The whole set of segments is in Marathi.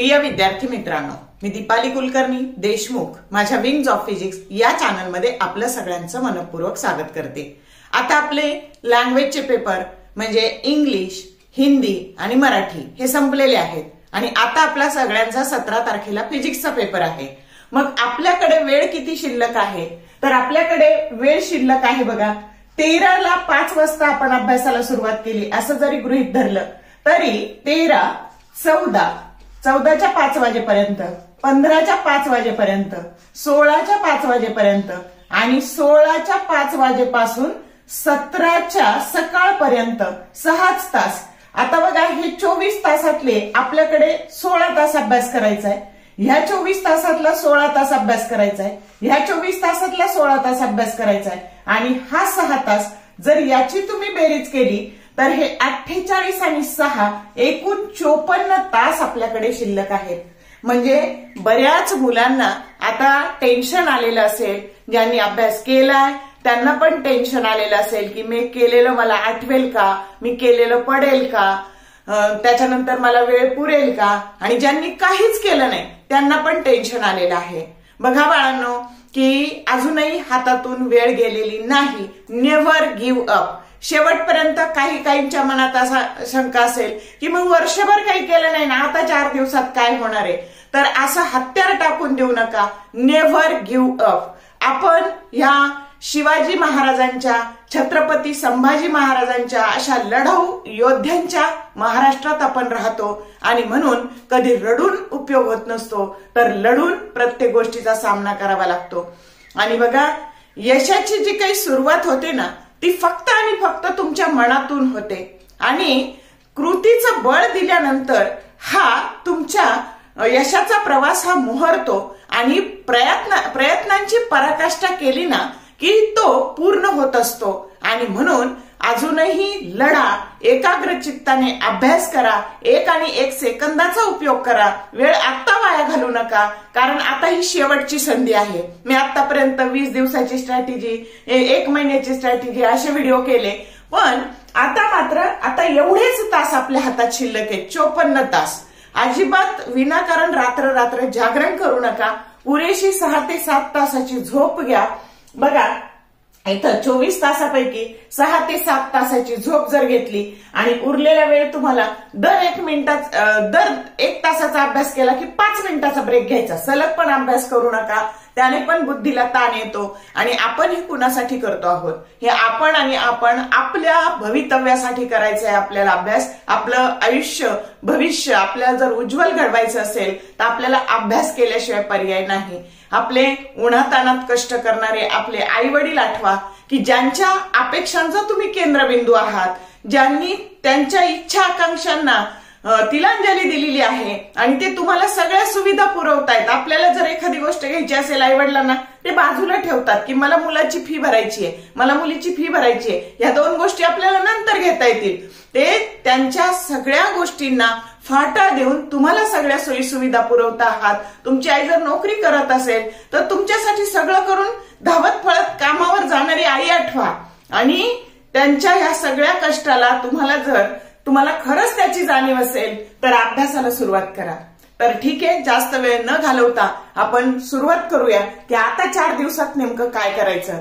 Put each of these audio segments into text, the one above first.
प्रिय विद्यार्थी मित्रांनो, मी दीपाली कुलकर्णी देशमुख माझ्या विंग्स ऑफ फिजिक्स या चॅनलमध्ये आपलं सगळ्यांचं मनपूर्वक स्वागत करते। आता आपले लँग्वेजचे पेपर म्हणजे इंग्लिश, हिंदी आणि मराठी हे संपलेले आहेत आणि आता आपला सगळ्यांचा 17 तारखेला फिजिक्सचा पेपर आहे। मग आपल्याकडे वेळ किती शिल्लक आहे? तर आपल्याकडे वेळ शिल्लक आहे बघा 13 ला 5 वाजता आपण अभ्यासाला सुरुवात केली असं जरी गृहीत धरलं तरी 13, 14, 14च्या 5 वाजेपर्यंत, 15च्या 5 वाजेपर्यंत, 16च्या 5 वाजेपर्यंत आणि 16च्या 5 वाजेपासून 17च्या सकाळपर्यंत 6 तास। आता बघा हे 24 तासातले आपल्याकडे 16 तास अभ्यास करायचा आहे, ह्या 24 तासातला 16 तास अभ्यास करायचा आहे, ह्या 24 तासातला 16 तास अभ्यास करायचा आहे आणि हा 6 तास। जर याची तुम्ही बेरीज केली तर हे 48 आणि 6 एकूण 54 तास आपल्याकडे शिल्लक आहेत। म्हणजे बऱ्याच मुलांना आता टेन्शन आलेलं असेल, ज्यांनी अभ्यास केलाय त्यांना पण टेन्शन आलेलं असेल की मी केलेलं मला आठवेल का, मी केलेलं पडेल का, त्याच्यानंतर मला वेळ पुरेल का, आणि ज्यांनी काहीच केलं नाही त्यांना पण टेन्शन आलेलं आहे। बघा बाळांनो की अजूनही हातातून वेळ गेलेली नाही। Never give up. शेवटपर्यंत काहींच्या मनात असा शंका असेल की मग वर्षभर काही केलं नाही ना, आता 4 दिवसात काय होणार आहे, तर असं हत्यार टाकून देऊ नका। Never give up. आपण ह्या शिवाजी महाराजांच्या, छत्रपती संभाजी महाराजांच्या अशा लढाऊ योद्ध्यांच्या महाराष्ट्रात आपण राहतो आणि म्हणून कधी रडून उपयोग होत नसतो, तर लढून प्रत्येक गोष्टीचा सामना करावा लागतो। आणि बघा यशाची जी काही सुरुवात होते ना ती फक्त आणि फक्त तुमच्या मनातून होते आणि कृतीचं बळ दिल्यानंतर हा तुमच्या यशाचा प्रवास हा मोहरतो आणि प्रयत्नांची पराकाष्ठा केली ना की तो पूर्ण होत असतो। आणि म्हणून अजूनही लढा, एकाग्र चित्ताने अभ्यास करा, 1 आणि 1 सेकंदाचा उपयोग करा। वेळ आता वाया घालू नका, कारण आता ही शेवटची संधी आहे। मी आतापर्यंत 20 दिवसाची स्ट्रॅटेजी, 1 महिन्याची स्ट्रॅटेजी असे व्हिडिओ केले, पण आता एवढेच तास आपल्या हातात शिल्लक आहेत, 54 तास। अजिबात विनाकारण रात्र जागरण करू नका। पुरेशी 6 ते 7 तासाची झोप घ्या। बघा इथं 24 तासापैकी 6 ते 7 तासाची झोप जर घेतली आणि उरलेला वेळ तुम्हाला दर 1 तासाचा अभ्यास केला की 5 मिनिटाचा ब्रेक घ्यायचा। सलग पण अभ्यास करू नका, त्याने पण बुद्धीला ताण येतो आणि आपण हे कुणासाठी करतो आहोत, हे आपण आपल्या भवितव्यासाठी करायचं आहे आपल्याला अभ्यास। आपलं आयुष्य, भविष्य आपल्याला जर उज्ज्वल घडवायचं असेल तर आपल्याला अभ्यास केल्याशिवाय पर्याय नाही। आपले उन्हातानात कष्ट करणारे आपले आई वडील आठवा की ज्यांच्या अपेक्षांचा तुम्ही केंद्रबिंदू आहात, ज्यांनी त्यांच्या इच्छा आकांक्षांना तिलांजली दिलेली आहे आणि ते तुम्हाला सगळ्या सुविधा पुरवतायत। आपल्याला जर एखादी गोष्ट घ्यायची असेल आई वडिलांना ते बाजूला ठेवतात की मला मुलाची फी भरायची आहे, मला मुलीची फी भरायची आहे, या 2 गोष्टी आपल्याला नंतर घेता येतील। ते त्यांच्या सगळ्या गोष्टींना फाटा देऊन तुम्हाला सगळ्या सोयी सुविधा पुरवता आहात। तुमची आई जर नोकरी करत असेल तर तुमच्यासाठी सगळं करून धावत पळत कामावर जाणारी आई आठवा आणि त्यांच्या ह्या सगळ्या कष्टाला तुम्हाला खरंच त्याची जाणीव असेल तर अभ्यासाला सुरुवात करा। तर ठीक आहे, जास्त वेळ न घालवता आपण सुरुवात करूया की आता 4 दिवसात नेमकं काय करायचं।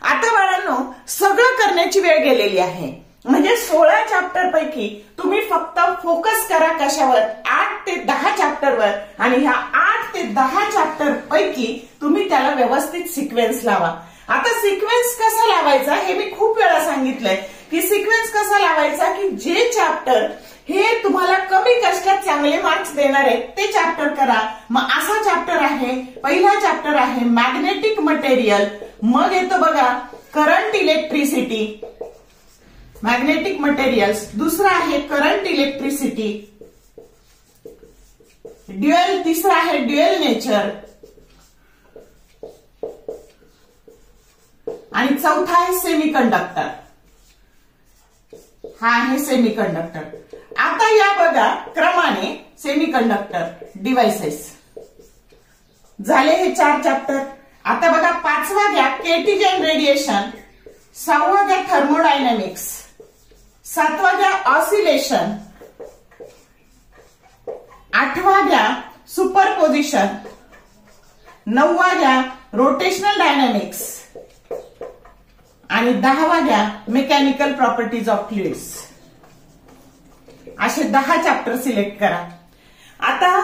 आता बाळांनो सगळं करण्याची वेळ गेलेली आहे, म्हणजे 16 चॅप्टर पैकी तुम्ही फक्त फोकस करा कशावर, 8 ते 10 चॅप्टरवर आणि ह्या 8 ते 10 चॅप्टर पैकी तुम्ही त्याला व्यवस्थित सिक्वेन्स लावा। आता सिक्वेन्स कसा लावायचा हे मी खूप वेळा सांगितलंय की सिक्वेन्स कसा लावायचा की जे चॅप्टर हे तुम्हाला कमी कष्टात चांगले मार्क्स देणार आहेत ते चॅप्टर करा। मग असा चॅप्टर आहे, पहिला चॅप्टर आहे मॅग्नेटिक मटेरियल, मग येतो बघा करंट इलेक्ट्रिसिटी, मॅग्नेटिक मटेरियल्स, दुसरा आहे करंट इलेक्ट्रिसिटी, तिसरा आहे ड्युअल नेचर आणि चौथा आहे सेमीकंडक्टर। हा आहे सेमीकंडक्टर। आता या बघा क्रमाने सेमीकंडक्टर डिव्हाइसेस झाले हे 4 चॅप्टर। आता बघा 5वा घ्या केटीजन रेडिएशन, 6वा घ्या थर्मोडायनामिक्स, 7वा घ्या ऑसिलेशन, 8वा घ्या सुपरपोजिशन, 9वा घ्या रोटेशनल डायनॅमिक्स आणि 10वा घ्या मेकॅनिकल प्रॉपर्टीज ऑफ फ्लुइड्स. असे 10 चॅप्टर सिलेक्ट करा. आता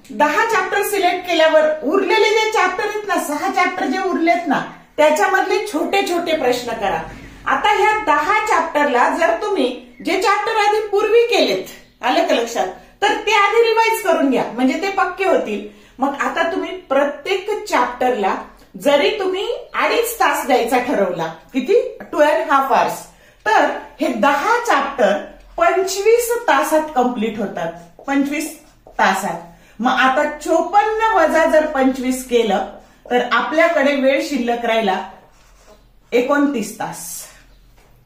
10 चॅप्टर सिलेक्ट केल्यावर उरलेले जे चॅप्टर आहेत ना, 6 चॅप्टर जे उरलेत ना, त्याच्यामधले छोटे छोटे प्रश्न करा. आता ह्या 10 चॅप्टरला जर तुम्ही जे चॅप्टर आधी पूर्वी केलेत, आलं का लक्षात, तर ते आधी रिवाइज करून घ्या, म्हणजे ते पक्के होतील. मग आता तुम्ही प्रत्येक चॅप्टरला जरी तुम्ही 2.5 तास द्यायचा ठरवला, किती 12.5 hours, तर हे 10 चॅप्टर 25 तासात कंप्लीट होतात. 25 तासात. मग आता 54 वजा जर 25 केलं तर आपल्याकडे वेळ शिल्लक राहिला 29 तास.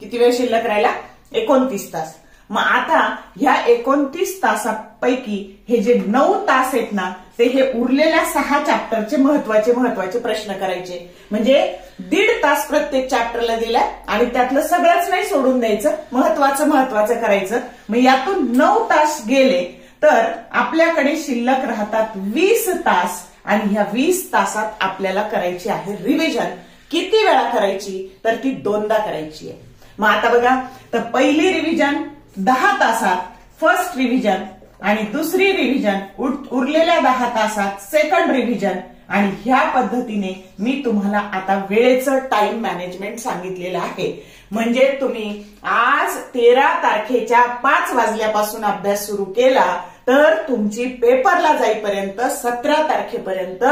किती वेळ शिल्लक राहिला? 29 तास. मग आता ह्या 29 तासापैकी हे जे 9 तास आहेत ना, ते हे उरलेल्या 6 चॅप्टरचे महत्वाचे प्रश्न करायचे. म्हणजे 1.5 तास प्रत्येक चॅप्टरला दिला आणि त्यातलं सगळंच नाही सोडून द्यायचं, महत्वाचं करायचं. मग यातून 9 तास गेले तर आपल्याकडे शिल्लक राहतात 20 तास आणि ह्या 20 तासात आपल्याला करायची आहे रिव्हिजन. किती वेळा करायची? तर ती 2दा करायची आहे. मग आता बघा, तर पहिली रिव्हिजन 10 तासात फर्स्ट रिव्हिजन आणि दुसरी रिव्हिजन उरलेल्या 10 तासात सेकंड रिव्हिजन. आणि ह्या पद्धतीने मी तुम्हाला आता वेळेचं टाइम मॅनेजमेंट सांगितलेलं आहे. म्हणजे तुम्ही आज 13 तारखेच्या 5 वाजल्यापासून अभ्यास सुरू केला तर तुमची पेपरला जाईपर्यंत 17 तारखेपर्यंत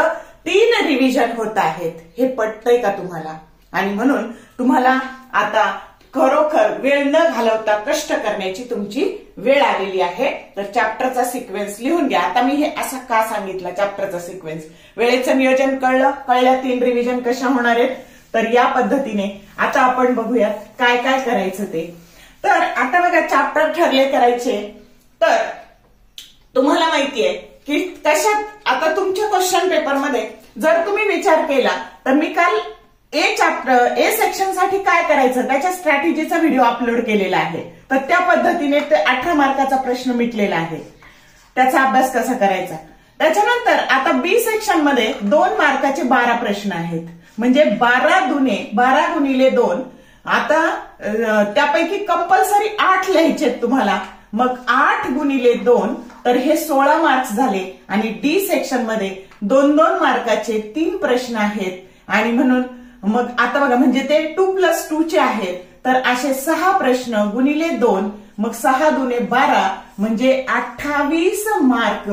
3 रिव्हिजन होत आहेत. हे पटतंय का तुम्हाला? आणि म्हणून तुम्हाला आता खरोखर वेळ न घालवता कष्ट करण्याची तुमची वेळ आलेली आहे. तर चॅप्टरचा सिक्वेन्स लिहून घ्या. आता मी हे असा का सांगितलं चॅप्टरचा सिक्वेन्स? वेळेचं नियोजन कळल्या 3 रिव्हिजन कशा होणार आहेत. तर या पद्धतीने आता आपण बघूयात काय काय करायचं ते. तर आता बघा, चॅप्टर ठरले करायचे. तर तुम्हाला माहितीये की कशात आता तुमच्या क्वेश्चन पेपरमध्ये जर तुम्ही विचार केला तर मी काल ए सेक्शन साठी काय करायचं त्याच्या स्ट्रॅटेजीचा व्हिडिओ अपलोड केलेला आहे. तर त्या पद्धतीने ते 18 मार्काचा प्रश्न मिटलेला आहे, त्याचा अभ्यास कसा करायचा. त्याच्यानंतर आता बी सेक्शन मध्ये 2 मार्काचे 12 प्रश्न आहेत. म्हणजे 12 गुणिले 2. आता त्यापैकी कंपल्सरी 8 लिहायचे तुम्हाला. मग 8 गुणिले 2 तर हे 16 मार्क्स झाले. आणि डी सेक्शन मध्ये 2 मार्काचे 3 प्रश्न आहेत. आणि म्हणून मग आता बघा, म्हणजे ते 2+2 चे आहेत. तर असे 6 प्रश्न गुणिले 2, मग 6 दुने 12 म्हणजे 28 मार्क.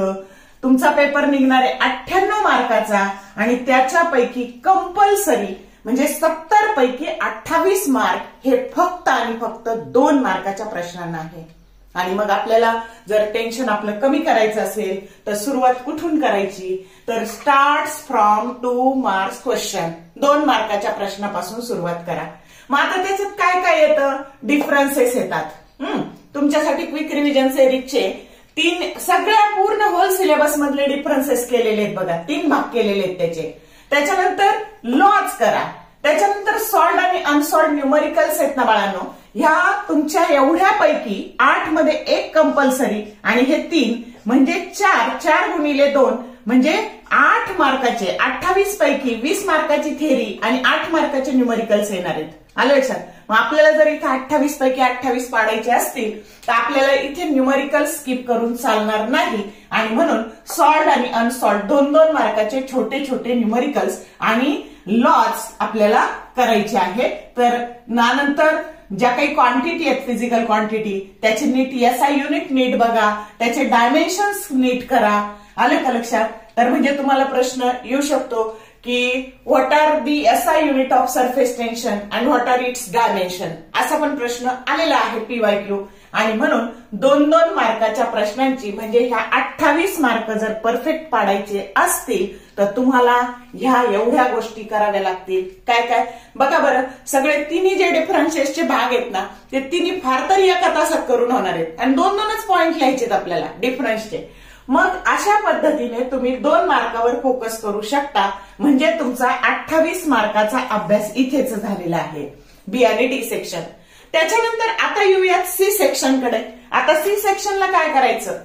तुमचा पेपर निघणार आहे 98 मार्काचा. आणि त्याच्यापैकी कंपल्सरी म्हणजे 70 पैकी 28 मार्क हे फक्त आणि फक्त 2 मार्काच्या प्रश्नांना आहे. आणि मग आपल्याला जर टेन्शन आपलं कमी करायचं असेल तर सुरुवात कुठून करायची? तर स्टार्ट्स फ्रॉम 2 मार्क्स क्वेश्चन. 2 मार्काच्या प्रश्नापासून सुरुवात करा. मग आता त्याच्यात काय काय येतं? डिफरन्सेस येतात. तुमच्यासाठी क्विक रिव्हिजन सिरीजचे 3 सगळ्या पूर्ण होल सिलेबस मधले डिफरन्सेस केलेले आहेत बघा. 3 भाग केलेले आहेत त्याचे. त्याच्यानंतर लॉज करा. त्याच्यानंतर सॉल्व्ड आणि अनसॉल्व्ड न्यूमरिकल्स आहेत ना बाळांनो, ह्या तुमच्या एवढ्यापैकी 8 मध्ये 1 कंपल्सरी आणि हे 3 म्हणजे 4 गुणिले 2 म्हणजे 8 मार्काचे. 28 पैकी 20 मार्काची थेरी आणि 8 मार्काचे न्यूमरिकल्स येणार आहेत. आलं लक्षात? मग आपल्याला जर इथे 28 पैकी 28 पाडायचे असतील तर आपल्याला इथे न्यूमरिकल स्किप करून चालणार नाही. आणि म्हणून सॉल्व्ड आणि अनसॉल्व्ड 2 मार्काचे छोटे छोटे न्यूमरिकल्स आणि लॉज आपल्याला करायचे आहे. तर नंतर ज्या काही क्वांटिटी आहेत फिजिकल क्वांटिटी त्याचे नीट एसआय युनिट नीट बघा, त्याचे डायमेन्शन्स नीट करा. आलं का लक्षात? तर म्हणजे तुम्हाला प्रश्न येऊ शकतो की what are the SI unit of surface tension and what are its dimension, असा पण प्रश्न आलेला आहे PYQ. आणि म्हणून 2 मार्काच्या प्रश्नांची म्हणजे ह्या 28 मार्क जर परफेक्ट पाडायचे असतील तर तुम्हाला ह्या एवढ्या गोष्टी कराव्या लागतील. काय काय बघा बरं, सगळे 3 जे डिफरन्सेसचे भाग आहेत ना ते 3 फार तरी 1 तासात करून होणार आहेत. आणि 2-2च पॉइंट लिहायचे आपल्याला डिफरन्सचे. मग अशा पद्धतीने तुम्ही 2 मार्कावर फोकस करू शकता. म्हणजे तुमचा 28 मार्काचा अभ्यास इथेच झालेला आहे, बी आणि डी सेक्शन. त्याच्यानंतर आता येऊयात सी सेक्शन कडे. आता सी सेक्शनला काय करायचं?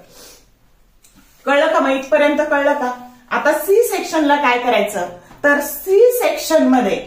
कळलं का? मग इथपर्यंत कळलं का? आता सी सेक्शनला काय करायचं, तर सी सेक्शन मध्ये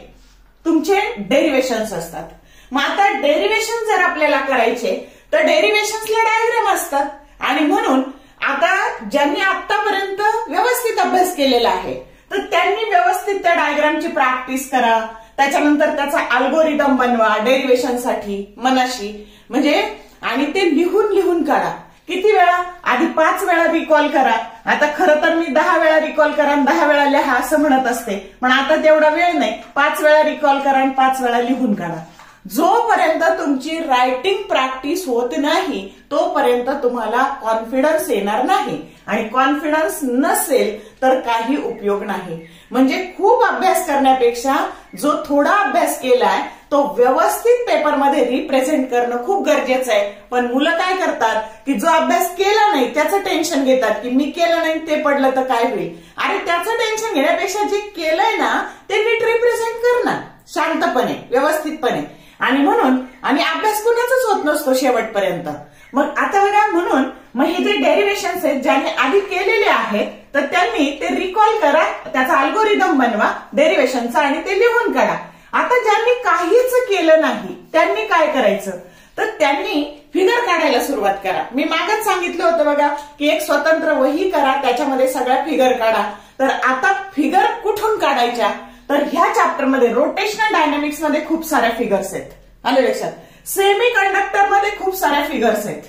तुमचे डेरिव्हेशन्स असतात. मग आता डेरिव्हेशन जर आपल्याला करायचे तर डेरिव्हेशन्सला डायग्राम असतात, आणि म्हणून आता ज्यांनी आतापर्यंत व्यवस्थित अभ्यास केलेला आहे तर त्यांनी व्यवस्थित त्या डायग्रामची प्रॅक्टिस करा. त्याच्यानंतर त्याचा अल्गोरिदम बनवा डेरिव्हेशनसाठी मनाशी, म्हणजे आणि ते लिहून काढा. किती वेळा? आधी 5 वेळा रिकॉल करा. आता खरं तर मी 10 वेळा रिकॉल करा आणि 10 वेळा लिहा असं म्हणत असते, पण आता तेवढा वेळ नाही. 5 वेळा रिकॉल करा आणि 5 वेळा लिहून काढा. जोपर्यंत तुमची रायटिंग प्रॅक्टिस होत नाही तोपर्यंत तुम्हाला कॉन्फिडन्स येणार नाही, आणि कॉन्फिडन्स नसेल तर काही उपयोग नाही. म्हणजे खूप अभ्यास करण्यापेक्षा जो थोडा अभ्यास केलाय तो व्यवस्थित पेपरमध्ये रिप्रेझेंट करणं खूप गरजेचं आहे. पण मुलं काय करतात की जो अभ्यास केला नाही त्याचं टेन्शन घेतात की मी केलं नाही ते पडलं तर काय होईल. अरे त्याचं टेन्शन घेण्यापेक्षा जे केलंय ना ते नीट रिप्रेझेंट कर ना, शांतपणे व्यवस्थितपणे. आणि म्हणून आणि अभ्यास कुणाचाच होत नसतो शेवटपर्यंत. मग आता बघा, म्हणून मग हे जे डेरिव्हेशन्स आहेत ज्यांनी आधी केलेले आहेत तर त्यांनी ते रिकॉल करा, त्याचा अल्गोरिदम बनवा डेरिव्हेशनचा आणि ते लिहून काढा. आता ज्यांनी काहीच केलं नाही त्यांनी काय करायचं, तर त्यांनी फिगर काढायला सुरुवात करा. मी मागच सांगितलं होतं बघा की एक स्वतंत्र वही करा, त्याच्यामध्ये सगळ्या फिगर काढा. तर आता फिगर कुठून काढायच्या, तर ह्या चॅप्टरमध्ये रोटेशनल डायनामिक्स मध्ये खूप साऱ्या फिगर्स आहेत, आले लक्षात. सेमी कंडक्टर मध्ये खूप साऱ्या फिगर्स आहेत,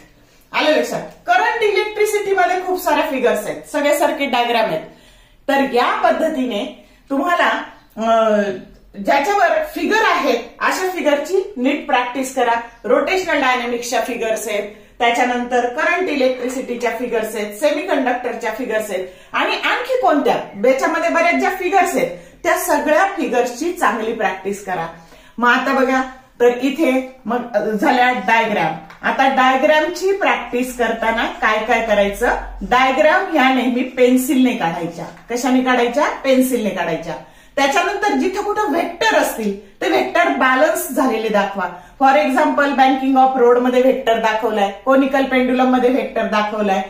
आले लक्षात. करंट इलेक्ट्रिसिटी मध्ये खूप साऱ्या फिगर्स आहेत, सगळे सर्किट डायग्राम आहेत. तर या पद्धतीने तुम्हाला ज्याच्यावर फिगर आहेत अशा फिगरची नीट प्रॅक्टिस करा. रोटेशनल डायनामिक्सच्या फिगर्स आहेत, त्याच्यानंतर करंट इलेक्ट्रिसिटीच्या फिगर्स आहेत, सेमी कंडक्टरच्या फिगर्स आहेत, आणि आणखी कोणत्या याच्यामध्ये बऱ्याच ज्या फिगर्स आहेत त्या सगळ्या फिगर्सची चांगली प्रॅक्टिस करा. मग आता बघा, तर इथे मग झाल्या डायग्राम. आता डायग्रामची प्रॅक्टिस करताना काय काय करायचं, डायग्राम ह्या नेहमी पेन्सिलने काढायच्या. कशाने काढायच्या? पेन्सिलने काढायच्या. त्याच्यानंतर जिथे कुठं व्हेक्टर असतील ते व्हेक्टर बॅलन्स झालेले दाखवा. For example banking of road मध्ये व्हेक्टर दाखवलाय, कोनिकल पेंडुलम मध्ये व्हेक्टर दाखवलाय,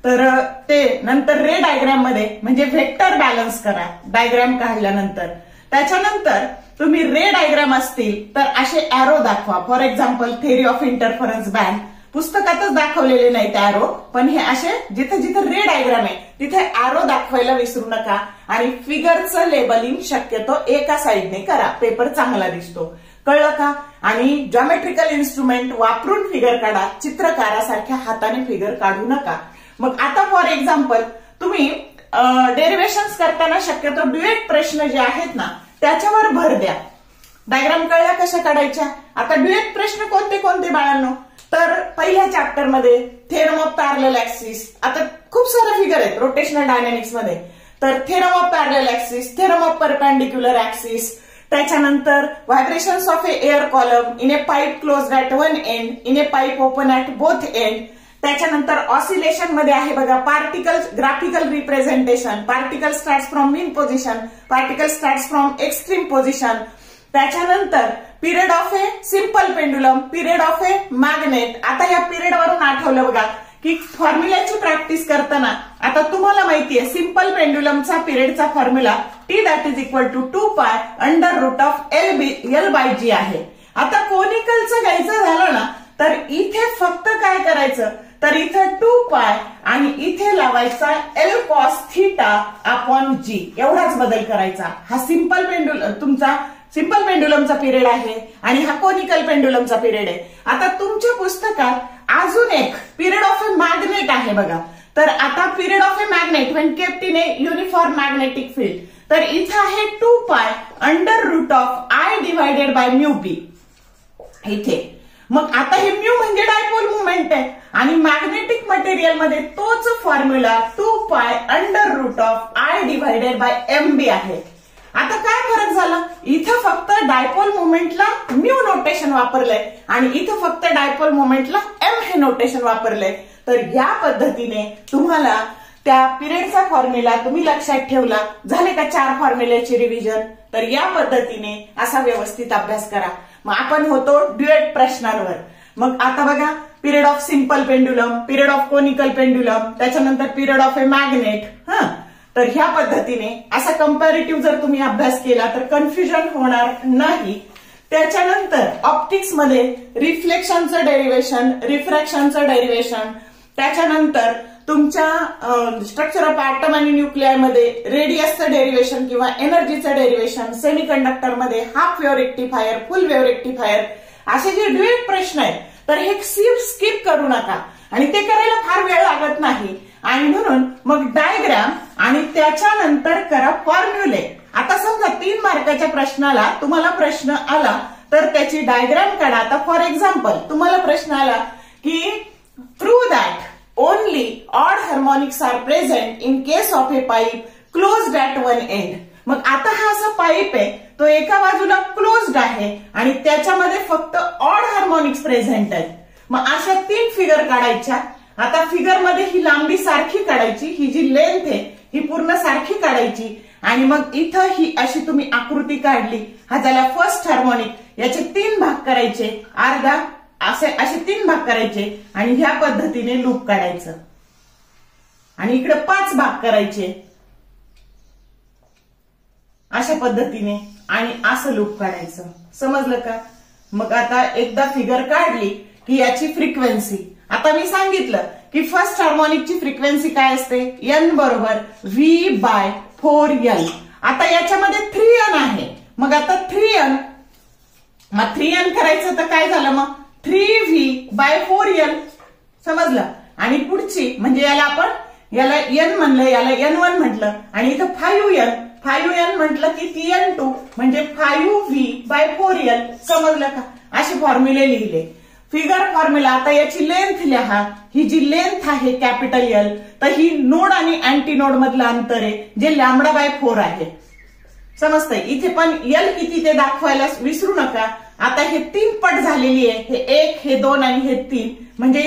तर ते नंतर रे डायग्राम मध्ये म्हणजे व्हेक्टर बॅलन्स करा डायग्राम काढल्यानंतर. त्याच्यानंतर तुम्ही रे डायग्राम असतील तर असे अॅरो दाखवा. For example theory of interference band, पुस्तकातच दाखवलेले नाहीत अॅरो, पण हे असे जिथे जिथे रे डायग्राम आहे तिथे अॅरो दाखवायला विसरू नका. आणि फिगरचं लेबलिंग शक्यतो एका साईडने करा, पेपर चांगला दिसतो. कळलं का? आणि जॉमेट्रिकल इन्स्ट्रुमेंट वापरून फिगर काढा, चित्रकारासारख्या हाताने फिगर काढू नका. मग आता फॉर एक्झाम्पल तुम्ही डेरिव्हेशन्स करताना शक्यतो ड्युएट प्रश्न जे आहेत ना त्याच्यावर भर द्या. डायग्राम कळल्या कशा काढायच्या. आता ड्युएट प्रश्न कोणते कोणते बाळांनो, तर पहिल्या चॅप्टर मध्ये थेरम ऑफ पॅरलल ऍक्सिस. आता खूप सारे फिगर आहेत रोटेशनल डायनामिक्स मध्ये, तर theorem of parallel axis, theorem of perpendicular axis, त्याच्यानंतर vibrations of a air column in a pipe closed at one end, in a pipe open at both end. त्याच्यानंतर ऑसिलेशन मध्ये आहे बघा particle graphical representation, particle starts from mean position, particle starts from extreme position. त्याच्यानंतर period of a simple pendulum, period of a magnet. आता या पिरियड वरून आठवलं बघा की फॉर्म्युल्याची प्रॅक्टिस करताना आता तुम्हाला माहितीये सिंपल पेंडुलमचा पिरियडचा formula T that is equal to 2π under root of L by G आहे. आता कोनिकलचं घ्यायचं झालं ना तर इथे फक्त काय करायचं, तर इथं 2π आणि इथे लावायचा एल कॉस थीटा अपॉन जी, एवढाच बदल करायचा. हा सिंपल तुमचा सिंपल पेंडुलमचा पिरियड आहे आणि हा कोनिकल पेंडुलमचा पिरियड आहे. आता तुमच्या पुस्तकात अजून एक पिरियड ऑफ ए मॅग्नेट आहे बघा. तर आता period of a magnet when kept in a uniform magnetic field, तर इथं आहे 2π under root of I divided by mu B इथे. मग आता हे म्यू म्हणजे डायपोल मुवमेंट आहे आणि मॅग्नेटिक मटेरियल मध्ये तोच formula 2π under root of I divided by M B आहे. आता काय फरक झाला, इथं फक्त डायपोल मुवमेंटला म्यू नोटेशन वापरलंय आणि इथं फक्त डायपोल मुवमेंटला एम हे नोटेशन वापरलंय. तर या पद्धतीने तुम्हाला त्या पिरियडचा फॉर्म्युला तुम्ही लक्षात ठेवला. झाले का 4 फॉर्म्युल्याची रिव्हिजन. तर या पद्धतीने असा व्यवस्थित अभ्यास करा. मग आपण होतो ड्युएट प्रश्नांवर. मग आता बघा period of simple pendulum, period of conical pendulum, त्याच्यानंतर पिरियड ऑफ ए मॅग्नेट. तर ह्या पद्धतीने असा कंपॅरेटिव्ह जर तुम्ही अभ्यास केला तर कन्फ्युजन होणार नाही. त्याच्यानंतर ऑप्टिक्स मध्ये रिफ्लेक्शनचं डेरिव्हेशन, रिफ्रॅक्शनचं डेरिव्हेशन, त्याच्यानंतर तुमच्या स्ट्रक्चर ऑफ ॲटम आणि न्यूक्लिआय मध्ये रेडियसचं डेरिव्हेशन किंवा एनर्जीचं डेरिव्हेशन, सेमीकंडक्टर मध्ये हाफ वेव्ह रेक्टिफायर, फुल वेव्ह रेक्टिफायर, असे जे ड्युएट प्रश्न आहेत तर हे स्किप करू नका आणि ते करायला फार वेळ लागत नाही. आणि म्हणून मग डायग्राम आणि त्याच्यानंतर करा फॉर्म्युले. आता समजा 3 मार्काच्या प्रश्नाला तुम्हाला प्रश्न आला तर त्याची डायग्राम काढा. आता फॉर एक्झाम्पल तुम्हाला प्रश्न आला की prove that only odd harmonics are present in case of a pipe closed at one end. मग आता हा असा पाईप आहे तो एका बाजूला क्लोज्ड आहे आणि त्याच्यामध्ये फक्त ऑड हार्मोनिक्स प्रेझेंट आहेत. मग अशा 3 फिगर काढायच्या. आता फिगर मध्ये ही लांबी सारखी काढायची, ही जी लेंथ आहे ही पूर्ण सारखी काढायची आणि मग इथं ही अशी तुम्ही आकृती काढली. हा झाला फर्स्ट हार्मोनिक. याचे 3 भाग करायचे, अर्धा असे 3 भाग करायचे आणि ह्या पद्धतीने लूप काढायचं आणि इकडे 5 भाग करायचे अशा पद्धतीने आणि असं लूप काढायचं. समजलं का? मग आता एकदा फिगर काढली की याची फ्रिक्वेन्सी, आता मी सांगितलं की फर्स्ट हार्मोनिकची फ्रिक्वेन्सी काय असते, एन बरोबर V/4L. आता याच्यामध्ये 3N आहे. मग आता 3N, मग 3N करायचं तर काय झालं, मग 3V/4L. समजलं? आणि पुढची म्हणजे याला N म्हणलं, याला N1 म्हटलं आणि इथं 5N म्हटलं की TN2 म्हणजे 5V/4L. समजलं का? असे फॉर्म्युले लिहिले. Figure formula. आता याची लेंथ लिहा. ही जी लेंथ आहे कॅपिटल L तर ही नोड आणि अँटी नोड मधलं अंतर आहे जे λ/4 आहे. समजतंय? इथे पण L किती ते दाखवायला विसरू नका. आता हे 3 पट झालेली आहे. हे 1, हे 2 आणि हे 3. म्हणजे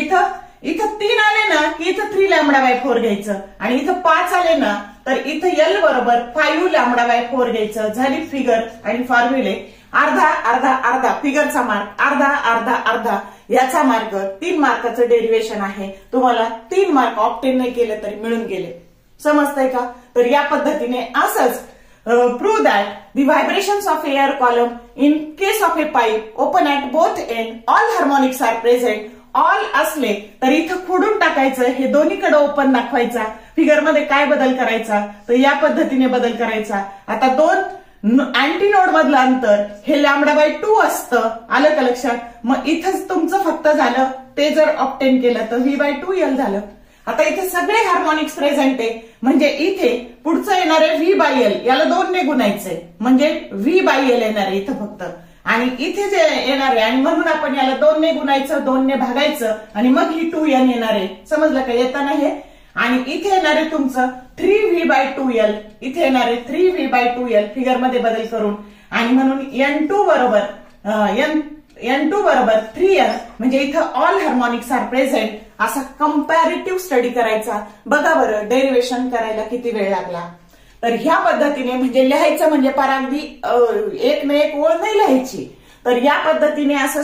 इथं 3 आले ना की इथं 3λ/4 घ्यायचं आणि इथं 5 आले ना तर इथं L बरोबर 5λ/4 घ्यायचं. झाली फिगर आणि फॉर्म्युले. अर्धा अर्धा अर्धा फिगरचा मार्क, अर्धा अर्धा अर्धा याचा मार्क. 3 मार्काचं डेरिव्हेशन आहे. तुम्हाला 3 मार्क ऑप्टेन नाही केले तरी मिळून गेले. समजतंय का? तर या पद्धतीने असंच prove that the vibrations of air column in case of a pipe open at both end all harmonics are present. All असले तर इथं खोडून टाकायचं, हे दोन्हीकडे ओपन दाखवायचा. फिगरमध्ये काय बदल करायचा तर या पद्धतीने बदल करायचा. आता 2 अँटी नोड मधलं अंतर हे λ/2 असतं. आलं का लक्षात? मग इथंच तुमचं फक्त झालं ते जर ऑप्टेन केलं तर V/2L झालं. आता इथे सगळे हार्मोनिक्स प्रेझेंट आहे म्हणजे इथे पुढचं येणार आहे V/L. याला 2 ने गुणायचंय म्हणजे V/L येणार आहे इथं फक्त. आणि इथे जे येणार आहे आणि म्हणून आपण याला 2 ने गुणायचं, 2 ने भागायचं आणि मग ही 2N येणार आहे. समजलं का? येताना हे. आणि इथे येणार आहे तुमचं 3V/2L. इथे येणार आहे 3V/2L फिगरमध्ये बदल करून. आणि म्हणून N2 बरोबर 3N म्हणजे इथं ऑल हार्मोनिक्स आर प्रेझेंट. असा कंपॅरेटिव्ह स्टडी करायचा. बघा बरं करायला किती वेळ लागला. तर ह्या पद्धतीने म्हणजे लिहायचं म्हणजे अगदी 1 ना 1 ओळ नाही लिहायची. तर या पद्धतीने असं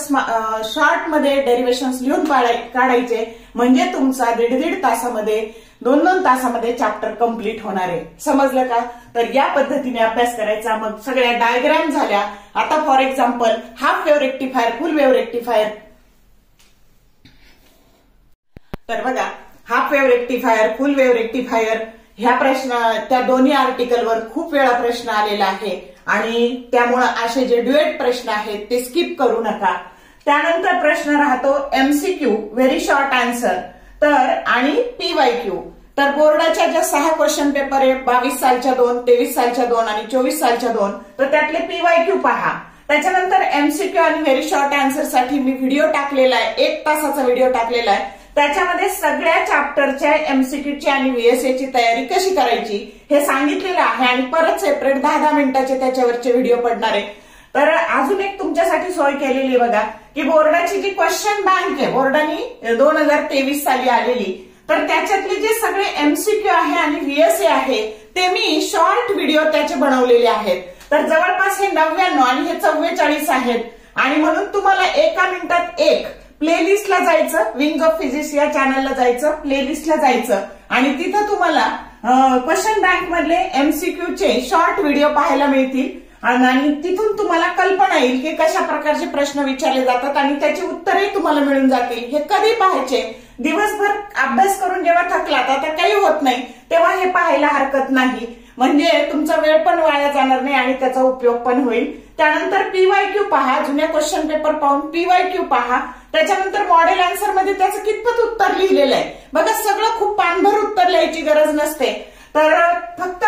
शॉर्ट मध्ये डेरिव्हेशन्स लिहून काढायचे म्हणजे तुमचा 1.5 तासामध्ये 2-2 तासामध्ये चॅप्टर कंप्लीट होणार आहे. समजलं का? तर या पद्धतीने अभ्यास करायचा. मग सगळ्या डायग्राम झाल्या. आता for example half wave rectifier, full wave rectifier. तर बघा हाफ वेव्ह रेक्टिफायर, फुल वेव्ह रेक्टिफायर ह्या त्या दोन्ही आर्टिकलवर खूप वेळा प्रश्न आलेला आहे आणि त्यामुळे असे जे ड्युएट प्रश्न आहेत ते स्किप करू नका. त्यानंतर प्रश्न राहतो MCQ व्हेरी शॉर्ट आन्सर तर आणि PYQ. तर बोर्डाच्या ज्या 6 क्वेश्चन पेपर आहे 22 सालच्या 2, 23 सालच्या 2 आणि 24 सालच्या 2 तर त्यातले PYQ पहा. त्याच्यानंतर MCQ आणि व्हेरी शॉर्ट आन्सर साठी मी व्हिडिओ टाकलेला आहे, 1 तासाचा व्हिडिओ टाकलेला आहे. त्याच्यामध्ये सगळ्या चॅप्टरच्या MCQची आणि VSAची तयारी कशी करायची हे सांगितलेलं आहे आणि परत सेपरेट 10-10 मिनिटाचे त्याच्यावरचे व्हिडिओ पडणार आहे. तर अजून एक तुमच्यासाठी सोय केलेली बघा की बोर्डाची जी क्वेश्चन बँक आहे बोर्डाने 2023 साली आलेली तर त्याच्यातले जे सगळे MCQ आहे आणि VSA आहे ते मी शॉर्ट व्हिडिओ त्याचे बनवलेले आहेत. तर जवळपास हे 99 आणि हे 44 आहेत आणि म्हणून तुम्हाला 1 मिनिटात 1 प्लेलिस्टला जायचं, विंग्स ऑफ फिजिक्स या चॅनलला जायचं, प्लेलिस्टला जायचं आणि तिथं तुम्हाला क्वेश्चन बँक मधले एमसीक्यूचे शॉर्ट व्हिडिओ पाहायला मिळतील आणि तिथून तुम्हाला कल्पना येईल की कशा प्रकारचे प्रश्न विचारले जातात आणि त्याची उत्तरही तुम्हाला मिळून जातील. हे कधी पाहायचे? दिवसभर अभ्यास करून जेव्हा थकलात, आता काही होत नाही, तेव्हा हे पाहायला हरकत नाही. म्हणजे तुमचा वेळ पण वाया जाणार नाही आणि त्याचा उपयोग पण होईल. त्यानंतर पीवायक्यू पहा, जुन्या क्वेश्चन पेपर पाहून पीवायक्यू पहा. त्याच्यानंतर मॉडेल आन्सर मध्ये त्याचं कितपत उत्तर लिहिलेलं आहे बघा. सगळं खूप पानभर उत्तर लिहायची गरज नसते, तर फक्त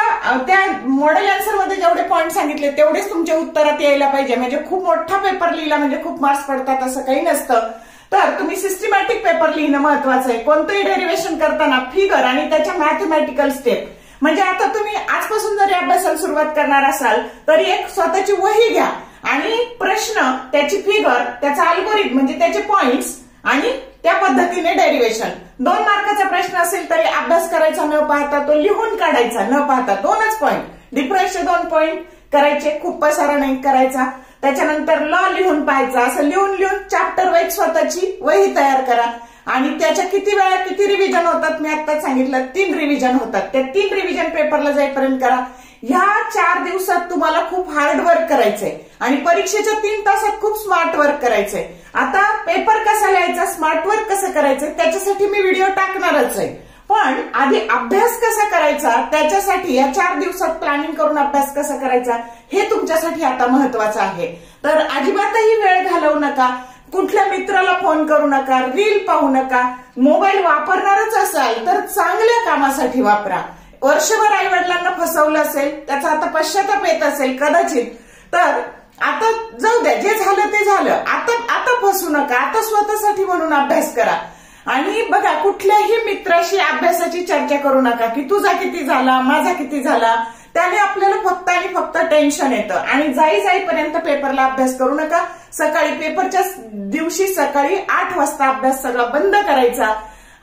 त्या मॉडेल आन्सर मध्ये जेवढे पॉईंट सांगितले तेवढेच तुमच्या उत्तरात यायला पाहिजे. म्हणजे खूप मोठा पेपर लिहिला म्हणजे खूप मार्क्स पडतात असं काही नसतं. तर तुम्ही सिस्टमॅटिक पेपर लिहिणं महत्वाचं आहे. कोणतंही डेरिव्हेशन करताना फिगर आणि त्याच्या मॅथमॅटिकल स्टेप, म्हणजे आता तुम्ही आजपासून जरी अभ्यासाला सुरुवात करणार असाल तरी एक स्वतःची वही घ्या आणि प्रश्न, त्याची फिगर, त्याचा अल्गोरिथम म्हणजे त्याचे पॉइंट्स आणि त्या पद्धतीने डेरिव्हेशन. 2 मार्काचा प्रश्न असेल तरी अभ्यास करायचा न पाहता तो लिहून काढायचा, न पाहता 2च पॉइंट. डिफरन्सचे 2 पॉइंट करायचे, खूप पसारा नाही करायचा. त्याच्यानंतर लॉ लिहून पाहायचा. असं लिहून लिहून चॅप्टर वाईज स्वतःची वही तयार करा आणि त्याच्या किती वेळा किती रिव्हिजन होतात मी आत्ताच सांगितलं, 3 रिव्हिजन होतात. त्या 3 रिव्हिजन पेपरला जाईपर्यंत करा. ह्या 4 दिवसात तुम्हाला खूप हार्ड वर्क करायचंय आणि परीक्षेच्या 3 तासात खूप स्मार्ट वर्क करायचंय. आता पेपर कसा लिहायचा, स्मार्ट वर्क कसं करायचं त्याच्यासाठी मी व्हिडिओ टाकणारच आहे, पण आधी अभ्यास कसा करायचा त्याच्यासाठी या 4 दिवसात प्लॅनिंग करून अभ्यास कसा करायचा हे तुमच्यासाठी आता महत्वाचं आहे. तर अजिबातही वेळ घालवू नका, कुठल्या मित्राला फोन करू नका, रील पाहू नका. मोबाईल वापरणारच असाल तर चांगल्या कामासाठी वापरा. वर्षभर आई वडिलांना फसवलं असेल, त्याचा आता पश्चाताप येत असेल कदाचित, तर आता जाऊ द्या, जे झालं ते झालं. आता फसू नका, आता स्वतःसाठी म्हणून अभ्यास करा. आणि बघा, कुठल्याही मित्राशी अभ्यासाची चर्चा करू नका की तुझा किती झाला, माझा किती झाला. त्याने आपल्याला फक्त आणि फक्त टेन्शन येतं आणि जाईपर्यंत पेपरला अभ्यास करू नका. सकाळी पेपरच्या दिवशी सकाळी 8 वाजता अभ्यास सगळा बंद करायचा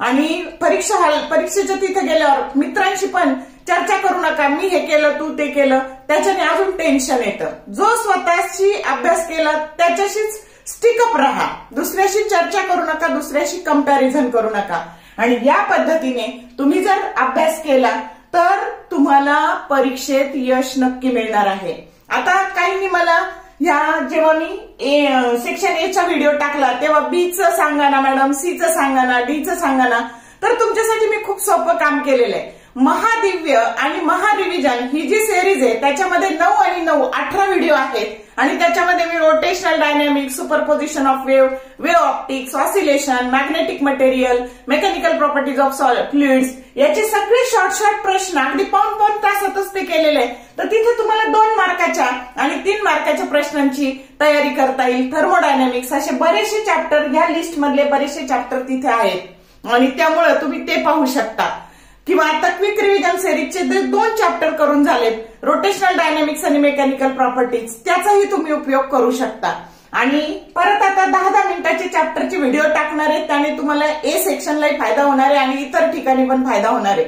आणि परीक्षेच्या तिथे गेल्यावर मित्रांशी पण चर्चा करू नका, मी हे केलं तू ते केलं, त्याच्याने अजून टेन्शन येतं. जो स्वतःशी अभ्यास केला त्याच्याशीच स्टिकअप राहा, दुसऱ्याशी चर्चा करू नका, दुसऱ्याशी कंपॅरिझन करू नका. आणि या पद्धतीने तुम्ही जर अभ्यास केला तर तुम्हाला परीक्षेत यश नक्की मिळणार आहे. आता काहींनी मला जेव्हा मी सेक्शन ए चा व्हिडिओ टाकला तेव्हा बीचं सांगा ना मॅडम, सीचं सांगा ना, डीचं सांगा ना, तर तुमच्यासाठी मी खूप सोपं काम केलेलं आहे. महादिव्य आणि महारिव्हिजन ही जी सिरीज आहे त्याच्यामध्ये 9 आणि 9 18 व्हिडिओ आहेत आणि त्याच्यामध्ये मी rotational dynamics, superposition of wave optics, oscillation, magnetic material, mechanical properties of fluids याचे सगळे शॉर्ट प्रश्न अगदी पाऊण तासातच ते केलेले आहे. तर तिथे तुम्हाला 2 मार्काच्या आणि 3 मार्काच्या प्रश्नांची तयारी करता येईल. थर्मोडायनॅमिक्स असे बरेचसे चॅप्टर, ह्या लिस्ट मधले बरेचसे चॅप्टर तिथे आहेत आणि त्यामुळे तुम्ही ते पाहू शकता. किंवा आता क्विक रिव्हिजन सिरीजचे 2 चॅप्टर करून झालेत, रोटेशनल डायनॅमिक्स आणि मेकॅनिकल प्रॉपर्टीज, त्याचाही तुम्ही उपयोग करू शकता. आणि परत आता 10-10 मिनिटाचे चॅप्टरचे व्हिडिओ टाकणार आहेत, त्याने तुम्हाला ए सेक्शनलाही फायदा होणार आहे आणि इतर ठिकाणी पण फायदा होणार आहे.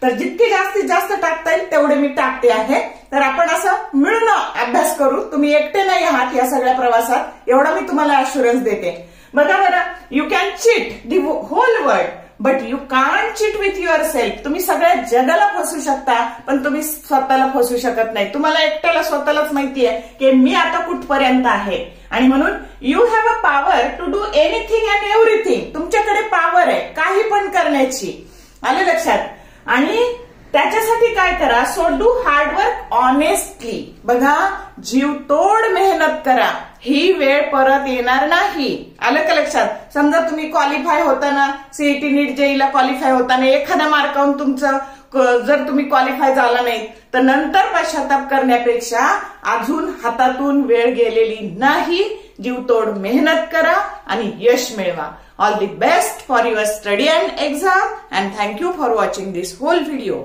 तर जितके जास्तीत जास्त टाकता येईल तेवढे मी टाकते आहे. तर आपण असं मिळून अभ्यास करू, तुम्ही एकटे नाही आहात या सगळ्या प्रवासात, एवढा मी तुम्हाला अश्युरन्स देते. बघा बरं, you can cheat the whole world but you can't cheat with your self. तुम्ही सगळ्या जगाला फसू शकता पण तुम्ही स्वतःला फसू शकत नाही. तुम्हाला एकट्याला स्वतःलाच माहिती आहे की मी आता कुठपर्यंत आहे आणि म्हणून you have a power to do anything and everything. तुमच्याकडे पॉवर आहे काही पण करण्याची, आलं लक्षात. आणि त्याच्यासाठी काय करा, सो डू हार्डवर्क ऑनेस्टली. बघा, जीवतोड मेहनत करा, ही वेळ परत येणार नाही. आलं का लक्षात. समजा तुम्ही क्वालिफाय होताना, सीईटी नीट जेईला क्वालिफाय होताना एखाद्या मार्कावरून तुमचं जर तुम्ही क्वालिफाय झाला नाही तर नंतर पश्चाताप करण्यापेक्षा अजून हातातून वेळ गेलेली नाही. जीवतोड मेहनत करा आणि यश मिळवा. All the best for your study and exam and thank you for watching this whole video.